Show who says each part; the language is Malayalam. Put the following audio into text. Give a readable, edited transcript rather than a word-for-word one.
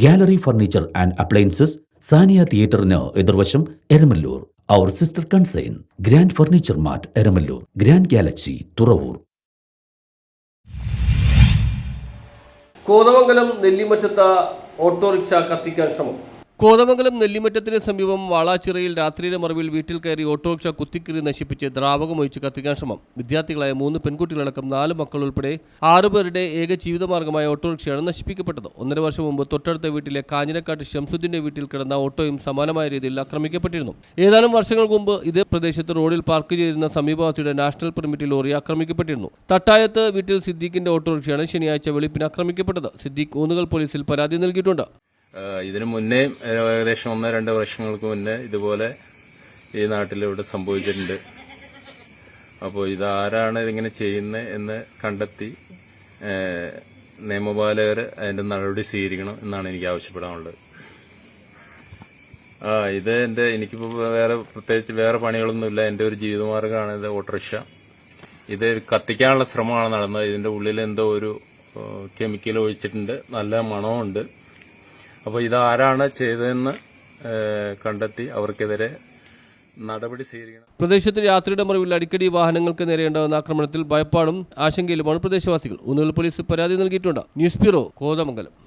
Speaker 1: Gallery furniture and appliances, Saniya തിയേറ്ററിന് എതിർവശം, Eramalloor. Our sister concern grand furniture mart, Eramalloor. Grand galaxy, Thuravoor.
Speaker 2: Kothamangalam നെല്ലിമറ്റത്ത് ഓട്ടോറിക്ഷ കത്തിക്കാൻ ശ്രമം. കോതമംഗലം നെല്ലിമറ്റത്തിന് സമീപം വാളാച്ചിറയിൽ രാത്രിയുടെ മറവിൽ വീട്ടിൽ കയറി ഓട്ടോറിക്ഷ കുത്തിക്കീറി നശിപ്പിച്ച് ദ്രാവകമൊഴിച്ച് കത്തിക്കാൻ ശ്രമം. വിദ്യാർത്ഥികളായ 3 പെൺകുട്ടികളടക്കം 4 മക്കൾ ഉൾപ്പെടെ 6 പേരുടെ ഏക ജീവിതമാർഗമായ ഓട്ടോറിക്ഷയാണ് നശിപ്പിക്കപ്പെട്ടത്. 1.5 വർഷം മുമ്പ് തൊട്ടടുത്ത വീട്ടിലെ കാഞ്ഞിരക്കാട്ട് ഷംസുദ്ദീന്റെ വീട്ടിൽ കിടന്ന ഓട്ടോയും സമാനമായ രീതിയിൽ ആക്രമിക്കപ്പെട്ടിരുന്നു. ഏതാനും വർഷങ്ങൾക്ക് മുമ്പ് ഇതേ പ്രദേശത്ത് റോഡിൽ പാർക്ക് ചെയ്തിരുന്ന സമീപവാസിയുടെ നാഷണൽ പെർമിറ്റ് ലോറി ആക്രമിക്കപ്പെട്ടിരുന്നു. തട്ടായത്ത് വീട്ടിൽ സിദ്ദീഖിന്റെ ഓട്ടോറിക്ഷയാണ് ശനിയാഴ്ച വെളുപ്പിന് ആക്രമിക്കപ്പെട്ടത്. സിദ്ദീഖ് ഊന്നുകൽ പോലീസിൽ പരാതി നൽകിയിട്ടുണ്ട്.
Speaker 3: ഇതിനു മുന്നേ ഏകദേശം 1-2 വർഷങ്ങൾക്ക് മുന്നേ ഇതുപോലെ ഈ നാട്ടിലിവിടെ സംഭവിച്ചിട്ടുണ്ട്. അപ്പോൾ ഇതാരാണ് ഇതിങ്ങനെ ചെയ്യുന്നത് എന്ന് കണ്ടെത്തി നിയമപാലകർ അതിൻ്റെ നടപടി സ്വീകരിക്കണം എന്നാണ് എനിക്ക് ആവശ്യപ്പെടാനുള്ളത്. ഇത് എനിക്കിപ്പോൾ പ്രത്യേകിച്ച് വേറെ പണികളൊന്നുമില്ല. എൻ്റെ ഒരു ജീവിതമാർഗ്ഗമാണ് ഇത് ഓട്ടോറിക്ഷ. ഇത് കത്തിക്കാനുള്ള ശ്രമമാണ് നടന്നത്. ഇതിൻ്റെ ഉള്ളിൽ എന്തോ ഒരു കെമിക്കൽ ഒഴിച്ചിട്ടുണ്ട്, നല്ല മണമുണ്ട്. അപ്പോൾ ഇതാരാണ് ചെയ്തതെന്ന് കണ്ടെത്തി അവർക്കെതിരെ നടപടി സ്വീകരിക്കണം.
Speaker 2: പ്രദേശത്ത് രാത്രിയുടെ മറവിൽ അടിക്കടി വാഹനങ്ങൾക്ക് നേരെയുണ്ടാകുന്ന ആക്രമണത്തിൽ ഭയപ്പാടും ആശങ്കയിലുമാണ് പ്രദേശവാസികൾ. ഊന്നുകൽ പോലീസ് പരാതി നൽകിയിട്ടുണ്ട്. News bureau, Kothamangalam.